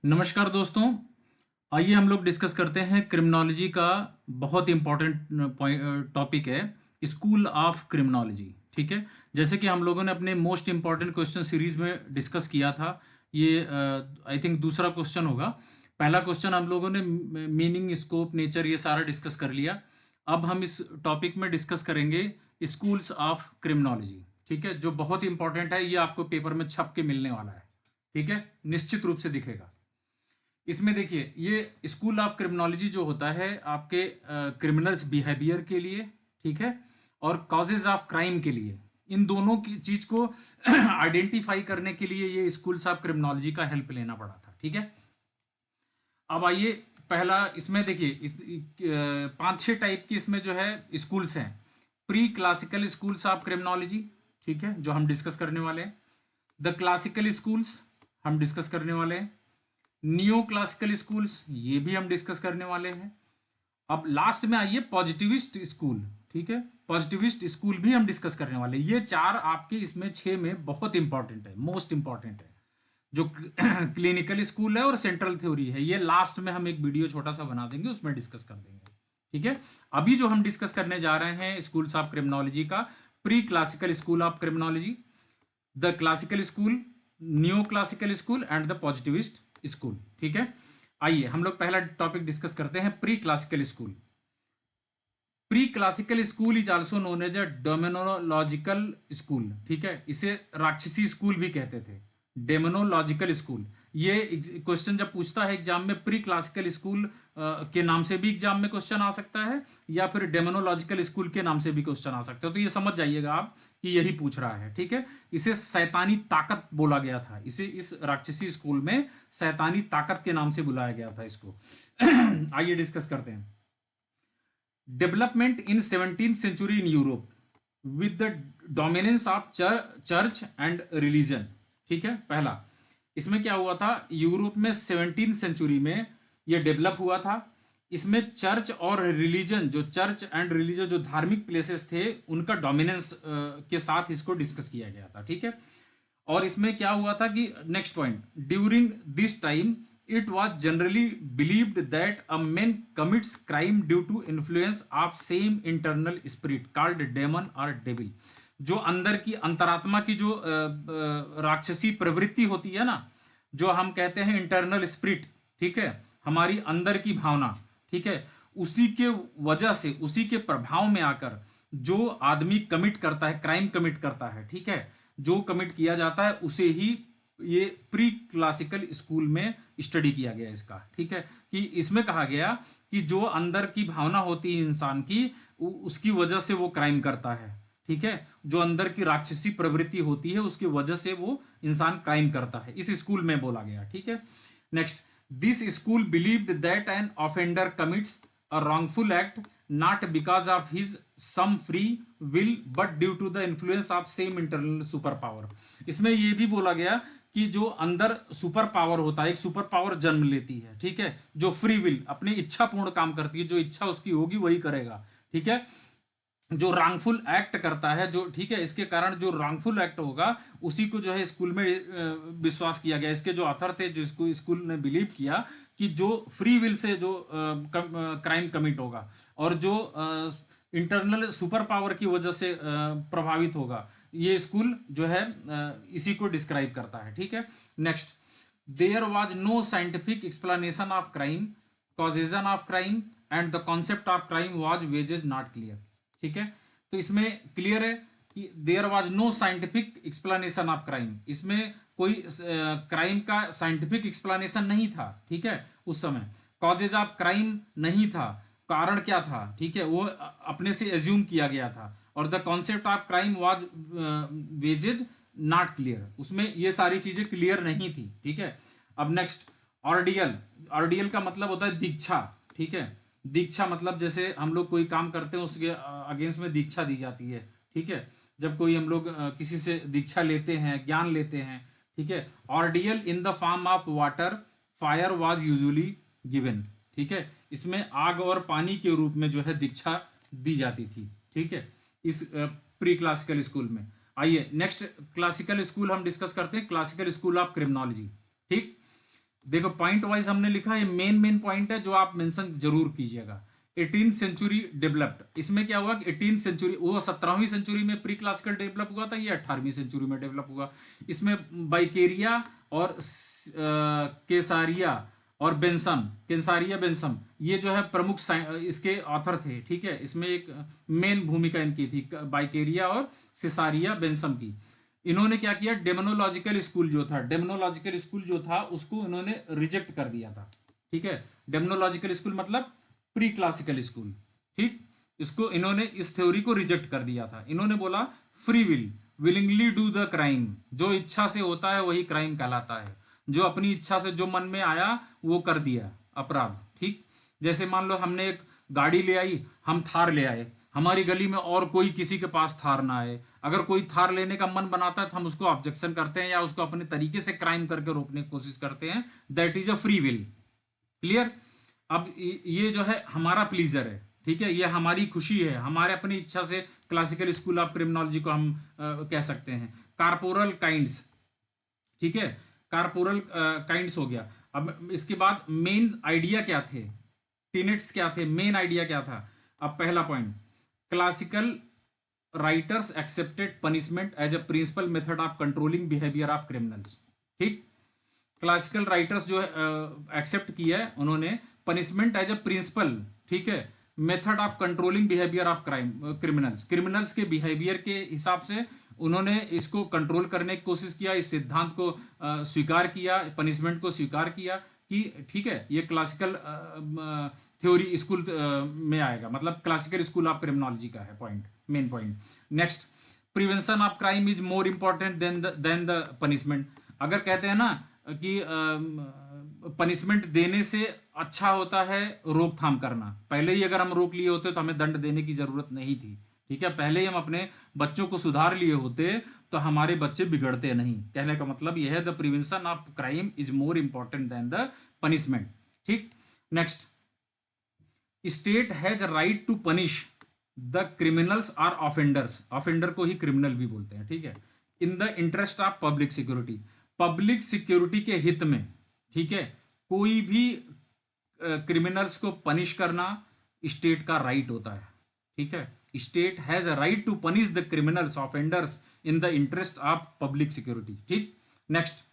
नमस्कार दोस्तों। आइए हम लोग डिस्कस करते हैं क्रिमिनोलॉजी का बहुत इंपॉर्टेंट टॉपिक है, स्कूल ऑफ क्रिमिनोलॉजी। ठीक है, जैसे कि हम लोगों ने अपने मोस्ट इंपॉर्टेंट क्वेश्चन सीरीज में डिस्कस किया था। ये आई थिंक दूसरा क्वेश्चन होगा। पहला क्वेश्चन हम लोगों ने मीनिंग, स्कोप, नेचर ये सारा डिस्कस कर लिया। अब हम इस टॉपिक में डिस्कस करेंगे स्कूल्स ऑफ क्रिमिनोलॉजी। ठीक है, जो बहुत इंपॉर्टेंट है, ये आपको पेपर में छप के मिलने वाला है। ठीक है, निश्चित रूप से दिखेगा। इसमें देखिए, ये स्कूल ऑफ क्रिमिनोलॉजी जो होता है आपके क्रिमिनल्स बिहेवियर के लिए, ठीक है, और कॉजेज ऑफ क्राइम के लिए, इन दोनों की चीज को आइडेंटिफाई करने के लिए ये स्कूल्स ऑफ क्रिमिनोलॉजी का हेल्प लेना पड़ा था। ठीक है, अब आइए, पहला इसमें देखिए, पांच छह टाइप की इसमें जो है स्कूल्स हैं। Pre classical schools of criminology, ठीक है, जो हम डिस्कस करने वाले हैं। द क्लासिकल स्कूल्स हम डिस्कस करने वाले हैं। नियो क्लासिकल स्कूल्स, ये भी हम डिस्कस करने वाले हैं। अब लास्ट में आइए पॉजिटिविस्ट स्कूल। ठीक है, पॉजिटिविस्ट स्कूल भी हम डिस्कस करने वाले हैं। ये चार आपके इसमें छह में बहुत इंपॉर्टेंट है, मोस्ट इंपॉर्टेंट है। जो क्लिनिकल स्कूल है और सेंट्रल थ्योरी है, ये लास्ट में हम एक वीडियो छोटा सा बना देंगे, उसमें डिस्कस कर देंगे। ठीक है, अभी जो हम डिस्कस करने जा रहे हैं स्कूल्स ऑफ क्रिमिनोलॉजी का, pre classical school of criminology, the classical school, new classical school and the positivist school. ठीक है, आइए हम लोग पहला टॉपिक डिस्कस करते हैं, pre classical school. Pre classical school is also known as a demonological school. ठीक है, इसे राक्षसी स्कूल भी कहते थे, डेमोनोलॉजिकल स्कूल। ये क्वेश्चन जब पूछता है एग्जाम में, प्री क्लासिकल स्कूल के नाम से भी एग्जाम में क्वेश्चन आ सकता है, या फिर डेमोनोलॉजिकल स्कूल के नाम से भी क्वेश्चन आ सकता है। तो ये समझ जाइएगा आप कि यही पूछ रहा है। ठीक है, इसे शैतानी ताकत बोला गया था, इसे इस राक्षसी स्कूल में शैतानी ताकत के नाम से बुलाया गया था इसको। आइए डिस्कस करते हैं। Development in 17th century in Europe with the dominance of church and religion. ठीक है, पहला इसमें क्या हुआ था, यूरोप में 17th सेंचुरी में यह डेवलप हुआ था। इसमें चर्च और रिलीजन, जो चर्च एंड रिलीजन, जो धार्मिक प्लेसेस थे, उनका डोमिनेंस के साथ इसको डिस्कस किया गया था। ठीक है, और इसमें क्या हुआ था कि next point, during this time it was generally believed that a man commits crime due to influence of same internal spirit called demon और डेविल। जो अंदर की अंतरात्मा की जो राक्षसी प्रवृत्ति होती है ना, जो हम कहते हैं इंटरनल स्पिरिट, ठीक है, हमारी अंदर की भावना, ठीक है, उसी के वजह से, उसी के प्रभाव में आकर जो आदमी कमिट करता है, क्राइम कमिट करता है, ठीक है, जो कमिट किया जाता है, उसे ही ये प्री क्लासिकल स्कूल में स्टडी किया गया इसका। ठीक है, कि इसमें कहा गया कि जो अंदर की भावना होती है इंसान की, उसकी वजह से वो क्राइम करता है। ठीक है, जो अंदर की राक्षसी प्रवृत्ति होती है, उसकी वजह से वो इंसान क्राइम करता है, इस स्कूल में बोला गया। ठीक है, next, this school believed that an offender commits a wrongful act not because of his some free will but due to the influence of same internal super power। इसमें ये भी बोला गया कि जो अंदर सुपर पावर होता है, एक सुपर पावर जन्म लेती है, ठीक है, जो फ्री विल, अपनी इच्छा पूर्ण काम करती है, जो इच्छा उसकी होगी वही करेगा। ठीक है, जो रॉन्गफुल एक्ट करता है, जो, ठीक है, इसके कारण जो रॉन्गफुल एक्ट होगा उसी को जो है स्कूल में विश्वास किया गया। इसके जो ऑथर थे, जो स्कूल ने बिलीव किया कि जो फ्री विल से जो क्राइम कमिट होगा और जो इंटरनल सुपर पावर की वजह से प्रभावित होगा, ये स्कूल जो है इसी को डिस्क्राइब करता है। ठीक है, next, there was no scientific explanation of crime, causation of crime and the concept of crime was wages not clear. ठीक है, तो इसमें क्लियर है कि there was no scientific explanation of crime, इसमें कोई क्राइम का साइंटिफिक एक्सप्लेनेशन नहीं था। ठीक है, उस समय कॉजेज ऑफ क्राइम नहीं था, कारण क्या था, ठीक है, वो अपने से एज्यूम किया गया था। और the concept of crime was wages not clear, उसमें ये सारी चीजें क्लियर नहीं थी। ठीक है, अब नेक्स्ट, ऑर्डियल। ऑर्डियल का मतलब होता है दीक्षा। ठीक है, दीक्षा मतलब जैसे हम लोग कोई काम करते हैं, उसके अगेंस्ट में दीक्षा दी जाती है। ठीक है, जब कोई हम लोग किसी से दीक्षा लेते हैं, ज्ञान लेते हैं। ठीक है, ordeal in the form of water fire was usually given. ठीक है, इसमें आग और पानी के रूप में जो है दीक्षा दी जाती थी। ठीक है, इस प्री क्लासिकल स्कूल में। आइए नेक्स्ट क्लासिकल स्कूल हम डिस्कस करते हैं, क्लासिकल स्कूल ऑफ क्रिमिनोलॉजी। ठीक, देखो पॉइंट वाइज हमने लिखा है, मेन पॉइंट है जो आप मेंशन जरूर कीजिएगा। 18th सेंचुरी डेवलप्ड, इसमें क्या हुआ कि 18th सेंचुरी, वो 17वीं सेंचुरी में प्री क्लासिकल डेवलप हुआ था, ये 18वीं सेंचुरी में डेवलप हुआ। इसमें बाइकेरिया और केसारिया और बेंसम, केसारिया बेंसम, ये जो है प्रमुख इसके ऑथर थे, ठीक है। इसमें एक मेन भूमिका इनकी थी, बाइकेरिया और सिसारिया बेंसम की। इन्होंने क्या किया, डेमोनोलॉजिकल स्कूल जो था, डेमोनोलॉजिकल स्कूल जो था उसको इन्होंने रिजेक्ट कर दिया था, ठीक है। डेमोनोलॉजिकल स्कूल मतलब प्री क्लासिकल स्कूल, ठीक। इसको इन्होंने, इस थ्योरी को रिजेक्ट कर दिया था। इन्होंने बोला free will, willingly do the crime, जो इच्छा से होता है वही क्राइम कहलाता है। जो अपनी इच्छा से जो मन में आया वो कर दिया अपराध, ठीक। जैसे मान लो हमने एक गाड़ी ले आई, हम थार ले आए, हमारी गली में और कोई किसी के पास थार ना आए, अगर कोई थार लेने का मन बनाता है तो हम उसको ऑब्जेक्शन करते हैं या उसको अपने तरीके से क्राइम करके रोकने की कोशिश करते हैं। That is a free will. Clear. अब ये जो है हमारा प्लीजर है, ठीक है, ये हमारी खुशी है, हमारे अपनी इच्छा से। क्लासिकल स्कूल ऑफ क्रिमिनोलॉजी को हम कह सकते हैं। कारपोरल काइंड्स, ठीक है, कारपोरल काइंड्स हो गया। अब इसके बाद मेन आइडिया क्या थे, टीनेट्स क्या थे, मेन आइडिया क्या था। अब पहला point, classical writers accepted punishment as a principal method of controlling behaviour of criminals, ठीक। क्लासिकल राइटर्स जो एक्सेप्ट किया है उन्होंने पनिशमेंट एज अ प्रिंसिपल, ठीक है, method of controlling behaviour of criminals, criminals के बिहेवियर के हिसाब से उन्होंने इसको कंट्रोल करने की कोशिश किया। इस सिद्धांत को स्वीकार किया, पनिशमेंट को स्वीकार किया कि ठीक है ये क्लासिकल थ्योरी स्कूल में आएगा, मतलब क्लासिकल स्कूल ऑफ क्रिमिनोलॉजी का है point, main point. Next, prevention of crime is more important than the punishment. अगर कहते हैं ना कि पनिशमेंट देने से अच्छा होता है रोकथाम करना, पहले ही अगर हम रोक लिए होते तो हमें दंड देने की जरूरत नहीं थी, ठीक है। पहले ही हम अपने बच्चों को सुधार लिए होते तो हमारे बच्चे बिगड़ते नहीं। कहने का मतलब यह है, the prevention of crime is more important than the punishment, ठीक। Next, state has right to punish the criminals or offenders, offender को ही क्रिमिनल भी बोलते हैं, ठीक है, in the interest of public security, public security के हित में, ठीक है। कोई भी क्रिमिनल्स को पनिश करना स्टेट का राइट होता है, ठीक है। State has a right to punish the criminals offenders in the interest of public security, ठीक। Next,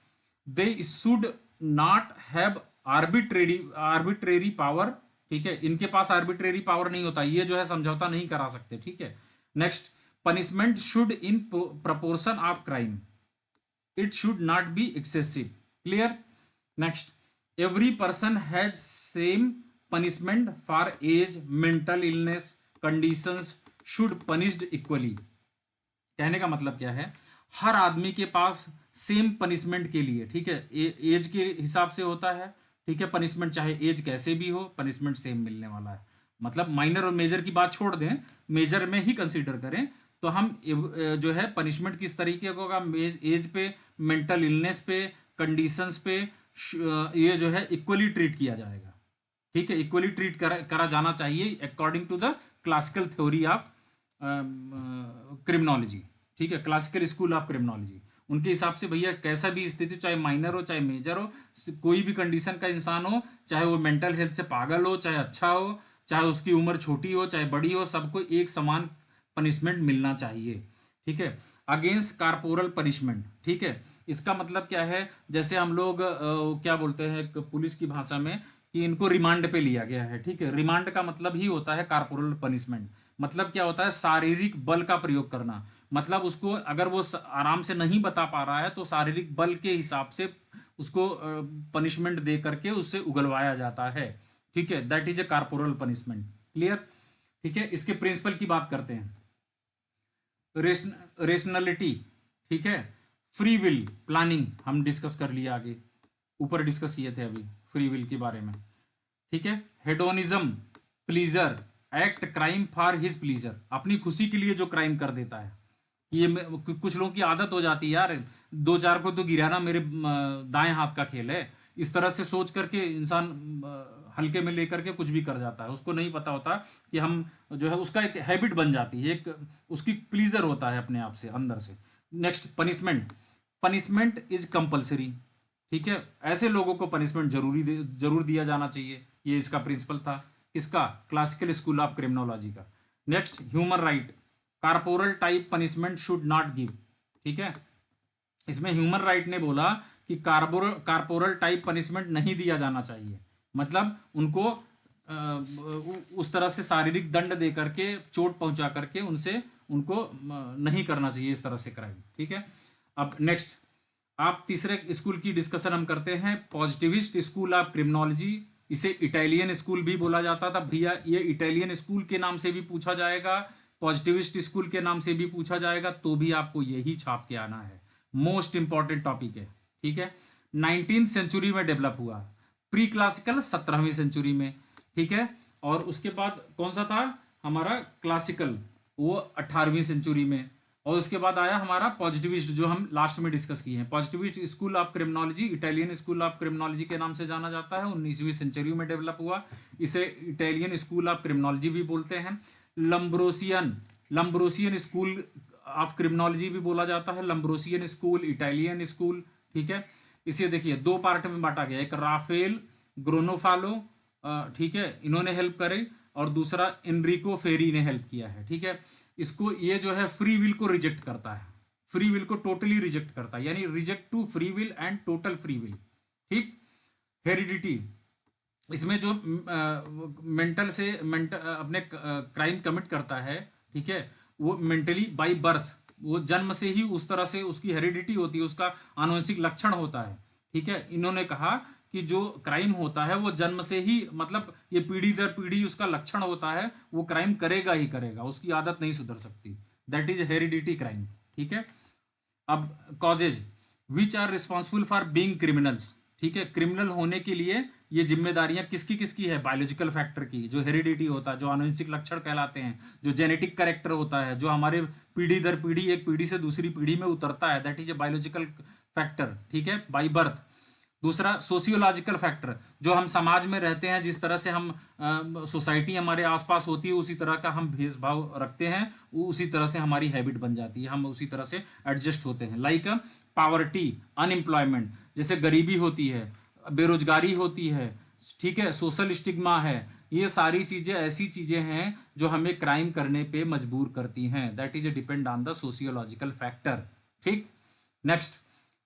they should not have arbitrary power, ठीक है, इनके पास आर्बिट्रेरी पावर नहीं होता, ये जो है समझौता नहीं करा सकते, ठीक है। Next, punishment should in proportion of crime, it should not be excessive. Clear. Next, every person has same punishment for age, mental illness conditions should punished equally. कहने का मतलब क्या है, हर आदमी के पास सेम पनिशमेंट के लिए, ठीक है, एज के हिसाब से होता है, ठीक है, पनिशमेंट चाहे एज कैसे भी हो पनिशमेंट सेम मिलने वाला है। मतलब माइनर और मेजर की बात छोड़ दें, मेजर में ही कंसीडर करें तो हम जो है पनिशमेंट किस तरीके का होगा, एज पे, मेंटल इलनेस पे, कंडीशंस पे, ये जो है इक्वली ट्रीट किया जाएगा, ठीक है, इक्वली ट्रीट करा जाना चाहिए according to the classical theory of criminology, ठीक है, क्लासिकल स्कूल ऑफ क्रिमिनोलॉजी। उनके हिसाब से भैया कैसा भी स्थिति, चाहे माइनर हो चाहे मेजर हो, कोई भी कंडीशन का इंसान हो, चाहे वो मेंटल हेल्थ से पागल हो चाहे अच्छा हो, चाहे उसकी उम्र छोटी हो चाहे बड़ी हो, सबको एक समान पनिशमेंट मिलना चाहिए, ठीक है। अगेंस्ट कारपोरल पनिशमेंट, ठीक है, इसका मतलब क्या है, जैसे हम लोग क्या बोलते हैं पुलिस की भाषा में कि इनको रिमांड पे लिया गया है, ठीक है। रिमांड का मतलब ही होता है कारपोरल पनिशमेंट। मतलब क्या होता है, शारीरिक बल का प्रयोग करना। मतलब उसको अगर वो आराम से नहीं बता पा रहा है तो शारीरिक बल के हिसाब से उसको पनिशमेंट दे करके उससे उगलवाया जाता है, ठीक है, that is a corporal punishment. Clear, ठीक है। इसके प्रिंसिपल की बात करते हैं, रेशनलिटी, ठीक है, फ्री विल, प्लानिंग हम डिस्कस कर लिया, आगे ऊपर डिस्कस किए थे अभी फ्री विल के बारे में, ठीक है। Hedonism, pleaser, act crime for his pleaser, अपनी खुशी के लिए जो क्राइम कर देता है। ये कुछ लोगों की आदत हो जाती है यार, दो चार को तो गिराना मेरे दाएं हाथ का खेल है, इस तरह से सोच करके इंसान हल्के में लेकर के कुछ भी कर जाता है। उसको नहीं पता होता कि हम जो है, उसका एक हैबिट बन जाती है, एक उसकी प्लीजर होता है अपने आप से, अंदर से। Next, punishment, punishment is compulsory, ठीक है, ऐसे लोगों को पनिशमेंट जरूर दिया जाना चाहिए। ये इसका प्रिंसिपल था, किसका, क्लासिकल स्कूल ऑफ क्रिमिनोलॉजी का। Next, human right, corporal type punishment should not give. ठीक है, इसमें ह्यूमन राइट ने बोला कि कारपोरल टाइप पनिशमेंट नहीं दिया जाना चाहिए, मतलब उनको उस तरह से शारीरिक दंड दे करके, चोट पहुंचा करके उनसे उनको नहीं करना चाहिए इस तरह से क्राइम। ठीक है, अब नेक्स्ट, आप तीसरे स्कूल की डिस्कशन हम करते हैं, पॉजिटिविस्ट स्कूल ऑफ क्रिमिनोलॉजी। इसे इटालियन स्कूल भी बोला जाता था भैया, ये इटालियन स्कूल के नाम से भी पूछा जाएगा, पॉजिटिविस्ट स्कूल के नाम से भी पूछा जाएगा, तो भी आपको यही छाप के आना है। मोस्ट इंपॉर्टेंट टॉपिक है। ठीक है, 19वीं सेंचुरी में डेवलप हुआ, प्री क्लासिकल 17वीं सेंचुरी में। ठीक है, और उसके बाद कौन सा था हमारा, क्लासिकल, वो 18वीं सेंचुरी में। और उसके बाद आया हमारा पॉजिटिविस्ट, जो हम लास्ट में डिस्कस किए हैं। Positivist school of criminology Italian school of criminology के नाम से जाना जाता है, 19वीं सेंचुरी में डेवलप हुआ। इसे इटालियन स्कूल ऑफ क्रिमिनोलॉजी भी बोलते हैं। लम्ब्रोसियन स्कूल ऑफ क्रिमिनोलॉजी भी बोला जाता है, लम्ब्रोसियन स्कूल, इटालियन स्कूल। ठीक है, इसे देखिए दो पार्ट में बांटा गया, एक राफेल ग्रोनोफालो, ठीक है, इन्होंने हेल्प करे, और दूसरा एनरिको फेरी ने हेल्प किया है। ठीक है, इसको ये जो है फ्री विल को रिजेक्ट करता है, फ्री विल को टोटली रिजेक्ट करता है, यानी reject to free will and total free will. ठीक, हेरिडिटी, इसमें जो मेंटल अपने क्राइम कमिट करता है, ठीक है, वो मेंटली बाय बर्थ, वो जन्म से ही उस तरह से उसकी हेरिडिटी होती है, उसका आनुवंशिक लक्षण होता है। ठीक है, इन्होंने कहा कि जो क्राइम होता है वो जन्म से ही, मतलब ये पीढ़ी दर पीढ़ी उसका लक्षण होता है, वो क्राइम करेगा ही करेगा, उसकी आदत नहीं सुधर सकती, दैट इज हेरिडिटी क्राइम। ठीक है, अब causes, which are responsible for being criminals. ठीक है, क्रिमिनल होने के लिए ये जिम्मेदारियां किसकी किसकी है, बायोलॉजिकल फैक्टर की, जो हेरिडिटी होता है, जो आनुवंशिक लक्षण कहलाते हैं, जो जेनेटिक कैरेक्टर होता है, जो हमारे पीढ़ी दर पीढ़ी, एक पीढ़ी से दूसरी पीढ़ी में उतरता है, that is a biological factor. ठीक है, बाई बर्थ। दूसरा सोशियोलॉजिकल फैक्टर, जो हम समाज में रहते हैं, जिस तरह से हम सोसाइटी हमारे आसपास होती है, उसी तरह का हम भेदभाव रखते हैं, उसी तरह से हमारी हैबिट बन जाती है, हम उसी तरह से एडजस्ट होते हैं। लाइक पावर्टी, अनएम्प्लॉयमेंट, जैसे गरीबी होती है, बेरोजगारी होती है, ठीक है, सोशल स्टिग्मा है, ये सारी चीजें ऐसी चीजें हैं जो हमें क्राइम करने पे मजबूर करती हैं, that is depend on the sociological factor. ठीक, next,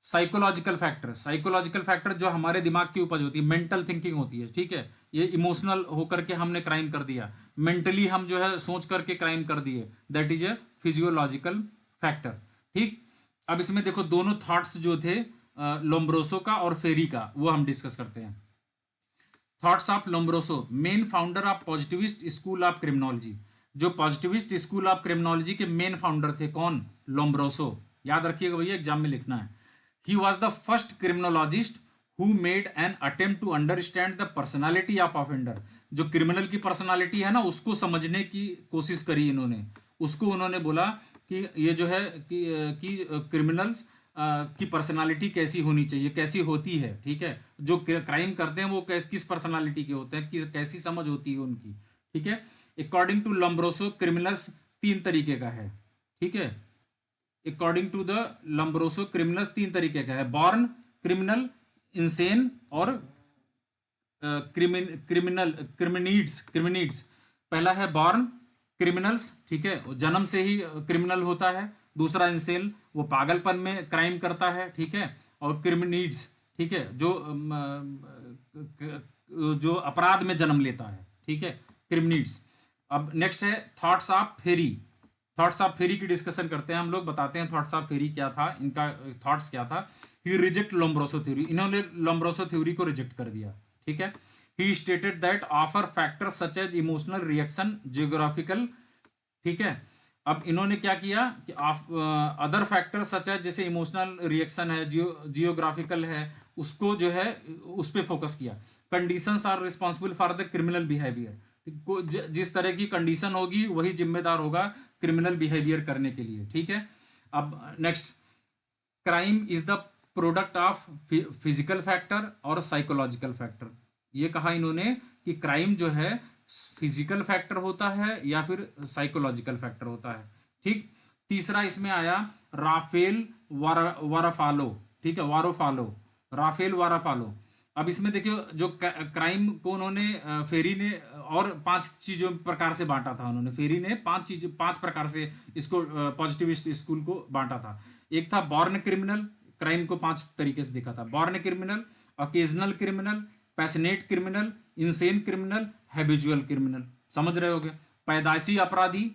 psychological factor. Psychological factor जो हमारे दिमाग की उपज होती है, मेंटल थिंकिंग होती है। ठीक है, ये इमोशनल होकर के हमने क्राइम कर दिया, मेंटली हम जो है सोच करके क्राइम कर दिए, that is a physiological factor. ठीक, अब इसमें देखो दोनों थॉट्स जो थे लोम्ब्रोसो का और फेरी का, वो हम डिस्कस करते हैं। Thoughts of Lombroso, main founder of positivist school of criminology. जो पॉजिटिविस्ट स्कूल ऑफ क्रिमिनोलॉजी के मेन फाउंडर थे कौन, लोम्ब्रोसो। याद रखिएगा भैया, एग्जाम में लिखना है। He was the first criminologist who made an attempt to understand the personality of offender। जो क्रिमिनल की पर्सनालिटी है ना, उसको समझने की कोशिश करी इन्होंने। उसको उन्होंने बोला कि ये जो है कि क्रिमिनल्स की पर्सनालिटी कैसी होनी चाहिए, कैसी होती है। ठीक है, जो क्राइम करते हैं वो किस पर्सनालिटी के होते हैं, कैसी समझ होती है उनकी। ठीक है, अकॉर्डिंग टू लम्ब्रोसो क्रिमिनल्स 3 तरीके का है। ठीक है, अकॉर्डिंग टू द लम्ब्रोसो क्रिमिनल्स 3 तरीके का है, बॉर्न क्रिमिनल, इंसेन और क्रिमिनीड्स। पहला है बॉर्न क्रिमिनल्स, ठीक है, जन्म से ही क्रिमिनल होता है। दूसरा इंसेन, वो पागलपन में क्राइम करता है। ठीक है, और क्रिमिनीड्स, ठीक है, जो अपराध में जन्म लेता है। ठीक है, क्रिमिनीड्स। अब नेक्स्ट है thoughts of Ferri. Thoughts of Ferri की डिस्कशन करते हैं हम लोग, बताते हैं थॉट्स ऑफ फेरी क्या था, इनका थॉट्स क्या था। ही रिजेक्ट लोम्ब्रोसो थ्योरी, इन्होंने लोम्ब्रोसो थ्योरी को रिजेक्ट कर दिया। ठीक है, he stated that offer factor such as emotional reaction, geographical. ठीक है, अब इन्होंने क्या किया कि अदर फैक्टर सच एज, जैसे इमोशनल रिएक्शन है, जियोग्राफिकल है, उसको जो है उस पर फोकस किया। Conditions are responsible for the criminal behaviour, जिस तरह की कंडीशन होगी वही जिम्मेदार होगा क्रिमिनल बिहेवियर करने के लिए। ठीक है, अब next, crime is the product of physical factor और साइकोलॉजिकल फैक्टर। ये कहा इन्होंने कि क्राइम जो है फिजिकल फैक्टर होता है या फिर साइकोलॉजिकल फैक्टर होता है। ठीक, तीसरा इसमें आया राफेल वाराफालो। ठीक है, वारोफालो, राफेल व रफालो। अब इसमें देखियो जो क्राइम को उन्होंने फेरी ने और 5 चीजों प्रकार से बांटा था। उन्होंने फेरी ने 5 प्रकार से इसको पॉजिटिविस्ट स्कूल को बांटा था। एक था बॉर्न क्रिमिनल, क्राइम को 5 तरीके से देखा था। Born criminal, occasional criminal, passionate criminal, insane criminal, habitual criminal. समझ रहे होगे? पैदाइशी अपराधी,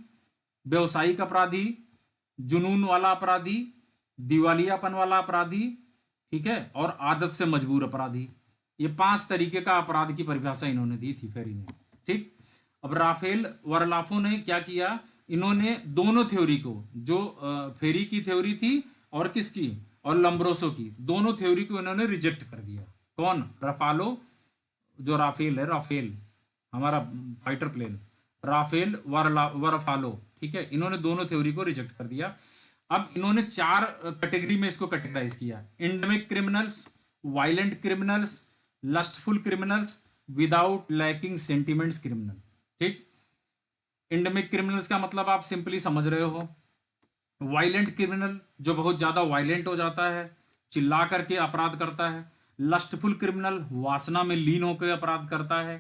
व्यवसायिक अपराधी, जुनून वाला अपराधी, दिवालियापन वाला अपराधी, ठीक है, और आदत से मजबूर अपराधी। ये 5 तरीके का अपराध की परिभाषा इन्होंने दी थी फेरी ने। ठीक। अब राफेल वरलाफो ने क्या किया, इन्होंने दोनों थ्योरी को, जो फेरी की थ्योरी थी और किसकी, और लम्ब्रोसो की, दोनों थ्योरी को इन्होंने रिजेक्ट कर दिया। कौन? रफालो, जो राफेल है, राफेल हमारा फाइटर प्लेन, राफेल वरफालो, ठीक है, इन्होंने दोनों थ्योरी को रिजेक्ट कर दिया। अब इन्होंने 4 कैटेगरी में इसको कैटेगराइज किया। Endemic criminals, violent criminals, lustful criminals, without lacking sentiments criminal. ठीक। एंडेमिक क्रिमिनल्स का मतलब आप सिंपली समझ रहे हो, वायलेंट क्रिमिनल जो बहुत ज्यादा वायलेंट हो जाता है, चिल्ला करके अपराध करता है। लस्टफुल क्रिमिनल वासना में लीन होकर अपराध करता है।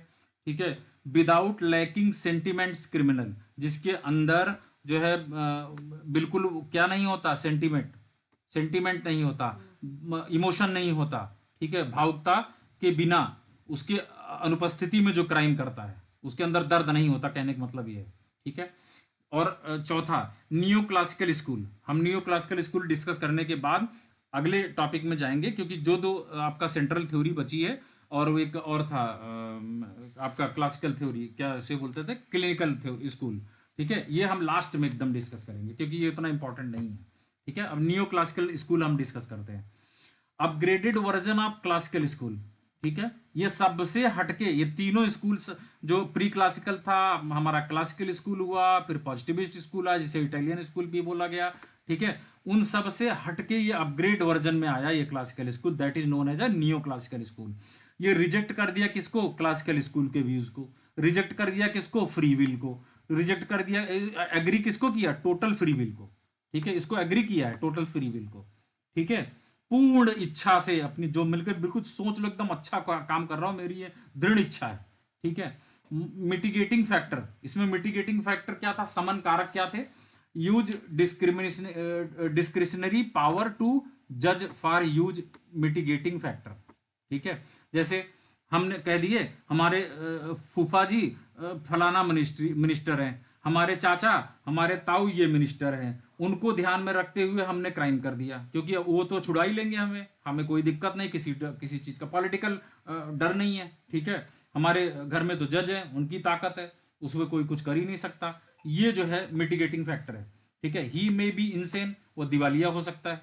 ठीक है। विदाउट लैकिंग सेंटिमेंट्स क्रिमिनल, जिसके अंदर जो है बिल्कुल क्या नहीं होता, सेंटिमेंट नहीं होता, इमोशन नहीं होता। ठीक है। भावुकता के बिना, उसके अनुपस्थिति में जो क्राइम करता है, उसके अंदर दर्द नहीं होता, कहने का मतलब ये है। ठीक है। और चौथा नियो क्लासिकल स्कूल। हम नियो क्लासिकल स्कूल डिस्कस करने के बाद अगले टॉपिक में जाएंगे, क्योंकि जो 2 आपका सेंट्रल थ्योरी बची है, और वो एक और था आपका क्लासिकल थ्योरी, क्या से बोलते थे, क्लिनिकल स्कूल। ठीक है। ये हम लास्ट में एकदम डिस्कस करेंगे, क्योंकि ये उतना इंपॉर्टेंट नहीं है। ठीक है। अब नियो क्लासिकल स्कूल हम डिस्कस करते हैं। Upgraded version of classical school. ठीक है। ये सबसे हटके, ये तीनों स्कूल जो प्री क्लासिकल था, हमारा क्लासिकल स्कूल हुआ, फिर पॉजिटिविस्ट स्कूल आया जिसे इटालियन स्कूल भी बोला गया। ठीक है। उन सब से हटके ये अपग्रेड वर्जन में आया ये classical school, that is known as a neo classical school. ये रिजेक्ट कर दिया किसको? क्लासिकल स्कूल के व्यूज को। रिजेक्ट कर दिया किसको? फ्री विल को। रिजेक्ट कर दिया, एग्री किसको किया? टोटल फ्री विल को। ठीक है। इसको एग्री किया है, टोटल फ्री विल को। ठीक है। पूर्ण इच्छा से, अपनी जो मिलकर बिल्कुल सोच लो एकदम अच्छा काम कर रहा हूं, मेरी ये दृढ़ इच्छा है। ठीक है। मिटिगेटिंग फैक्टर, इसमें मिटिगेटिंग फैक्टर क्या था, समन कारक क्या थे? यूज डिस्क्रिशनरी पावर टू जज फॉर यूज मिटिगेटिंग फैक्टर। ठीक है। जैसे हमने कह दिए हमारे फूफा जी फलाना मिनिस्टर हैं, हमारे चाचा, हमारे ताऊ ये मिनिस्टर हैं, उनको ध्यान में रखते हुए हमने क्राइम कर दिया, क्योंकि वो तो छुड़ा ही लेंगे हमें कोई दिक्कत नहीं, किसी चीज का पॉलिटिकल डर नहीं है। ठीक है। हमारे घर में तो जज है, उनकी ताकत है, उसमें कोई कुछ कर ही नहीं सकता। ये जो है मिटिगेटिंग फैक्टर है। ठीक है। ही मे बी इंसेन, वो दिवालिया हो सकता है।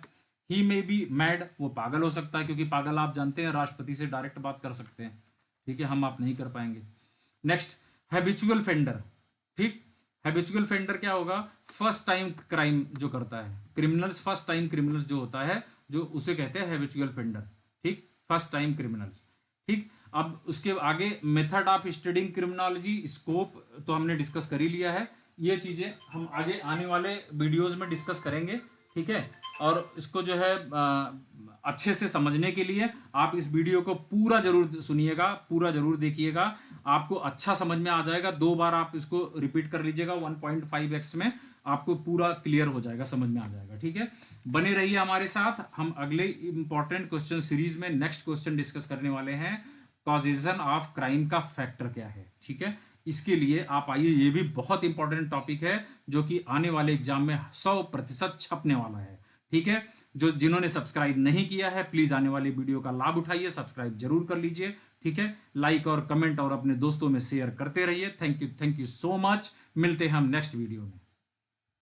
ही मे बी मैड, वो पागल हो सकता है, क्योंकि पागल आप जानते हैं राष्ट्रपति से डायरेक्ट बात कर सकते हैं। ठीक है। हम आप नहीं कर पाएंगे। Next, habitual fender. ठीक। हैबिचुअल फेंडर क्या होगा? फर्स्ट टाइम क्राइम जो करता है, क्रिमिनल्स फर्स्ट टाइम क्रिमिनल जो होता है, जो उसे कहते हैं हैबिचुअल फेंडर। ठीक। First time criminals. ठीक। अब उसके आगे method of studying criminology, scope तो हमने डिस्कस कर ही लिया है। ये चीजें हम आगे आने वाले वीडियोस में डिस्कस करेंगे। ठीक है। और इसको जो है अच्छे से समझने के लिए आप इस वीडियो को पूरा जरूर सुनिएगा, पूरा जरूर देखिएगा, आपको अच्छा समझ में आ जाएगा। 2 बार आप इसको रिपीट कर लीजिएगा 1.5x में, आपको पूरा क्लियर हो जाएगा, समझ में आ जाएगा। ठीक है। बने रहिए हमारे साथ। हम अगले इंपॉर्टेंट क्वेश्चन सीरीज में नेक्स्ट क्वेश्चन डिस्कस करने वाले हैं, कॉजेशन ऑफ क्राइम का फैक्टर क्या है। ठीक है। इसके लिए आप आइए, ये भी बहुत इंपॉर्टेंट टॉपिक है, जो कि आने वाले एग्जाम में 100% छपने वाला है। ठीक है। जिन्होंने सब्सक्राइब नहीं किया है, प्लीज आने वाले वीडियो का लाभ उठाइए, सब्सक्राइब जरूर कर लीजिए। ठीक है। लाइक और कमेंट और अपने दोस्तों में शेयर करते रहिए। Thank you so much. मिलते हैं हम नेक्स्ट वीडियो में।